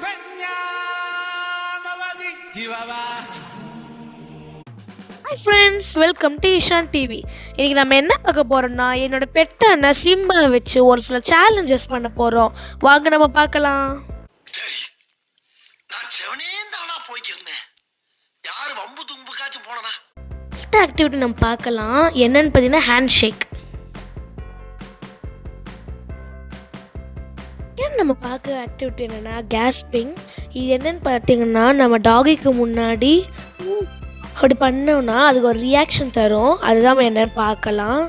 Hi friends, welcome to Ishan TV. இன்னைக்கு நம்ம என்ன பார்க்க போறோம்னா என்னோட பெட்டான சிம்பா வச்சு ஒரு சில சேலஞ்சஸ் பண்ண போறோம். வாங்க நம்ம பார்க்கலாம். நான் செவனேந்தானா போயிட்டு இருந்தேன். யாரு வம்பு தும்புக்காச்சு போனனா? ஃபர்ஸ்ட் ஆக்டிவிட்டி நம்ம பார்க்கலாம். என்னன்னு பார்த்தீங்கன்னா ஹேண்ட் ஷேக். நம்ம பார்க்குற ஆக்டிவிட்டி என்னென்னா கேஸ்பிங். இது என்னன்னு பார்த்தீங்கன்னா நம்ம டாகிக்கு முன்னாடி அப்படி பண்ணோம்னா அதுக்கு ஒரு ரியாக்ஷன் தரும். அதுதான் நம்ம என்னன்னு பார்க்கலாம்.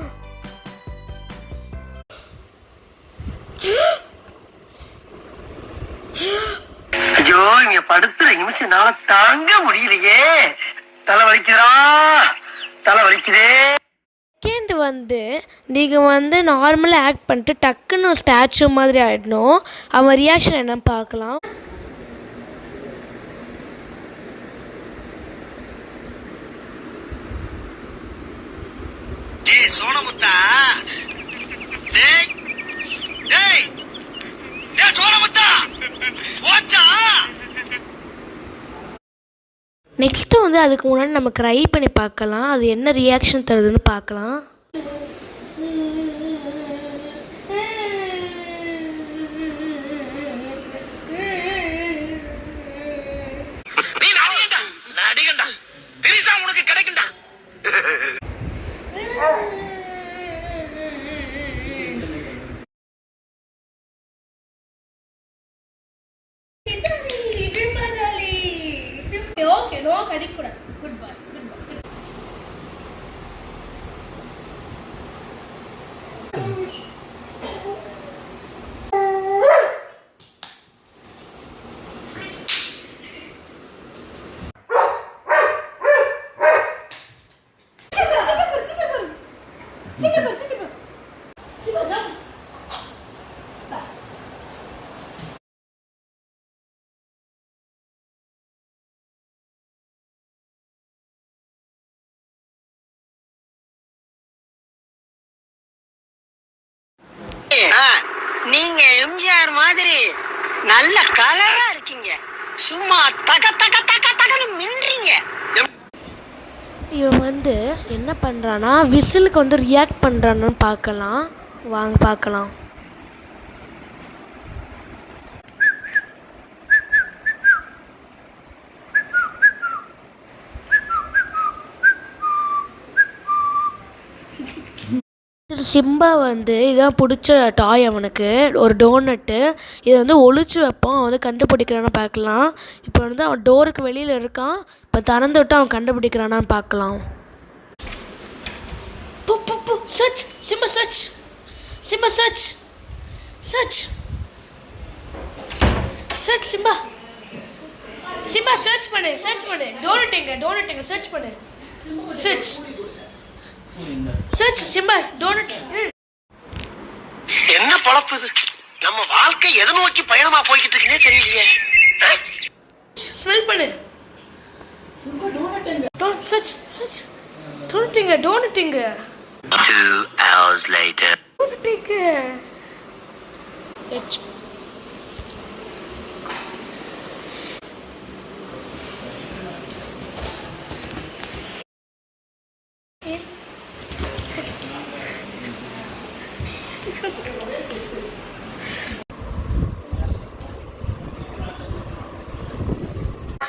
ஐயோ இங்க படுத்துற நிமிஷம் என்னால தாங்க முடியலையே. தலை வலிக்குதே. செகண்ட் நீங்கள் நார்மலாக ஆக்ட் பண்ணிட்டு டக்குன்னு ஸ்டாச்சு மாதிரி ஆகிடணும். அவன் ரியாக்ஷன் என்னன்னு பார்க்கலாம். சோனமுத்தா சோனமுத்தா நெக்ஸ்ட்டு அதுக்கு முன்னாடி நம்ம ட்ரை பண்ணி பார்க்கலாம். அது என்ன ரியாக்ஷன் தருதுன்னு பார்க்கலாம். Okay, no, kadikura. Good boy. நீங்க எம்ஜிஆர் மாதிரி நல்ல கலரா இருக்கீங்க. சும்மா தக தக தக தகன்னு மின்றீங்க. இவன் என்ன பண்ணுறான்னா விசிலுக்கு ரியாக்ட் பண்ணுறான்னு பார்க்கலாம். வாங்க பார்க்கலாம். சிம்பா இதான் பிடிச்ச டாய். அவனுக்கு ஒரு டோனட்டு. இதை ஒளிச்சு வைப்போம். அவன் கண்டுபிடிக்கிறான்னு பார்க்கலாம். இப்போ அவன் டோருக்கு வெளியில் இருக்கான். இப்போ திறந்து விட்டு அவன் கண்டுபிடிக்கிறானான்னு பார்க்கலாம். Search Simba, search Simba, search search search Simba, Simba search பண்ணு, சர்ச் பண்ணு. டோனட்டுங்க சர்ச் பண்ணு. Search search Simba donut. என்ன பொழப்பு இது? நம்ம வாழ்க்கை எதை நோக்கி பயணமா போய்கிட்டு இருக்குன்னே தெரியலையே. ஸ்மெல் பண்ணு. டோனட் சர்ச் சர்ச் டோனட்டுங்க. 2 hours later. டோனட்டுங்க.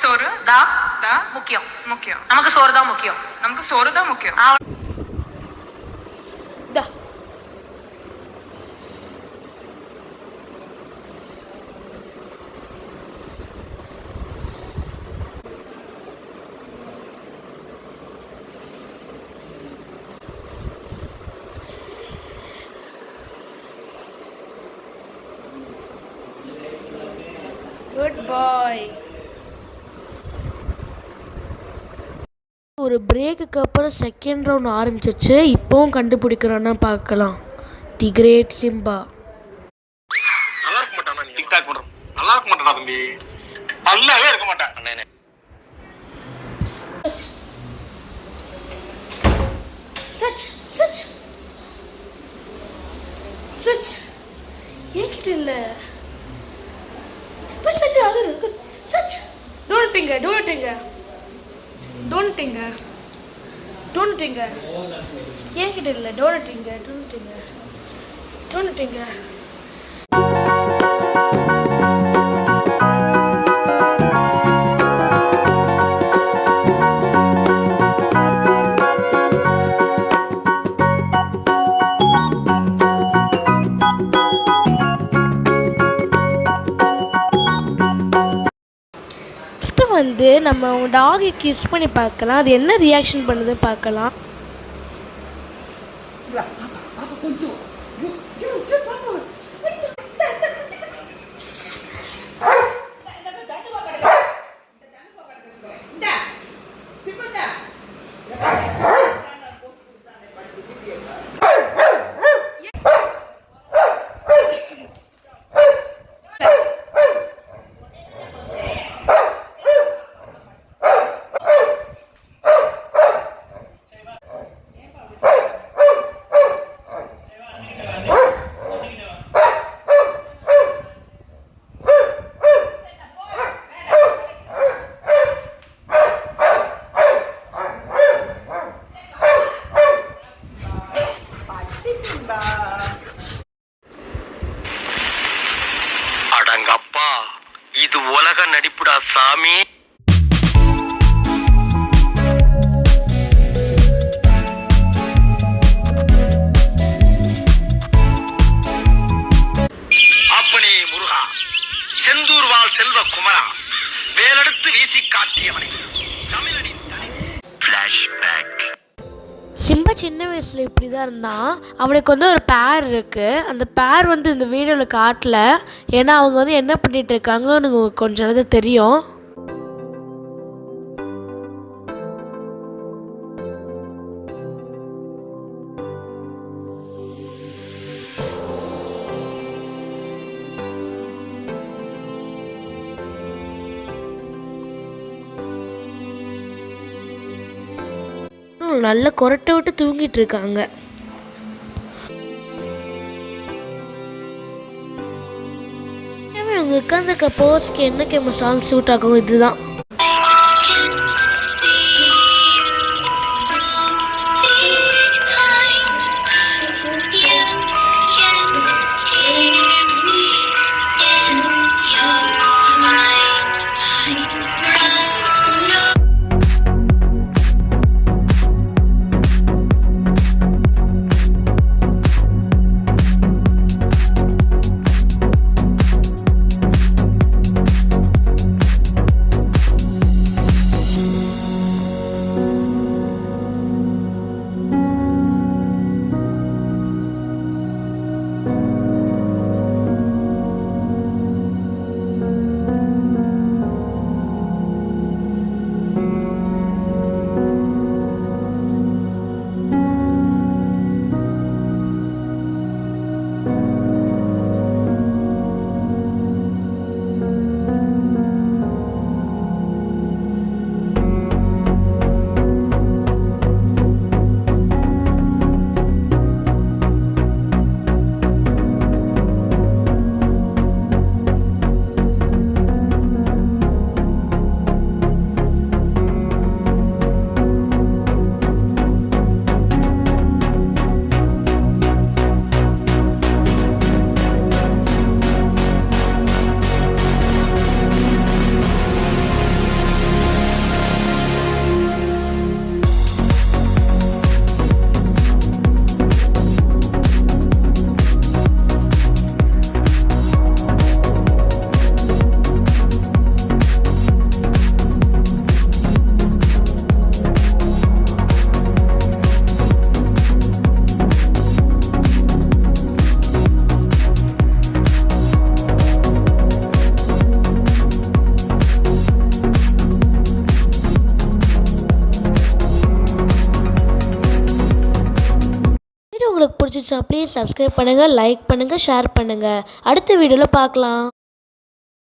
சோறு தான் முக்கியம். நமக்கு சோறு தான் முக்கியம். Good bye. ஒரு பிரேக்குக்கு அப்புறம் செகண்ட் ரவுண்ட் ஆரம்பிச்சிச்சு. இப்போவும் கண்டுபிடிக்கிறான்னா பார்க்கலாம். The great Simba. நல்லா இருக்க மாட்டானா? நீ டிக்டாக் பண்ற நல்லா இருக்க மாட்டானா தம்பி? நல்லாவே இருக்க மாட்டான் அண்ணே. சச் சச் சச் ஏகிட்ட இல்ல. போய் such good. Such. Don't tinker. ஏங்கிட்ட இல்லை. Don't tinker. வந்து நம்ம டாகை கிஸ் பண்ணி பார்க்கலாம். அது என்ன ரியாக்ஷன் பண்ணுது பார்க்கலாம். அடங்கப்பா, இது உலக நடிப்புடா சாமி. அப்பனே முருகா, செந்தூர் வாழ் செல்வ குமரா, வேலெடுத்து வீசி காட்டியவனே, தமிழனின் ஃபிளாஷ்பேக். சிம்பா சின்ன வயசில் இப்படி தான் இருந்தான். அவனுக்கு வந்து ஒரு பேர் இருக்குது. அந்த பேர் வந்து இந்த வீடியோவில் காட்டல. ஏன்னா அவங்க வந்து என்ன பண்ணிகிட்டு இருக்காங்கன்னு கொஞ்சம் நேரத்துக்கு தெரியும். நல்ல கொரட்டை விட்டு தூங்கிட்டு இருக்காங்க. அவங்க உட்காந்துருக்க போஸ்க்கு என்ன கேம சாங் சூட் ஆகும் இதுதான். உங்களுக்கு பிடிச்சிச்சா ப்ளீஸ் சப்ஸ்கிரைப் பண்ணுங்கள், லைக் பண்ணுங்கள், ஷேர் பண்ணுங்கள். அடுத்த வீடியோவில் பார்க்கலாம்.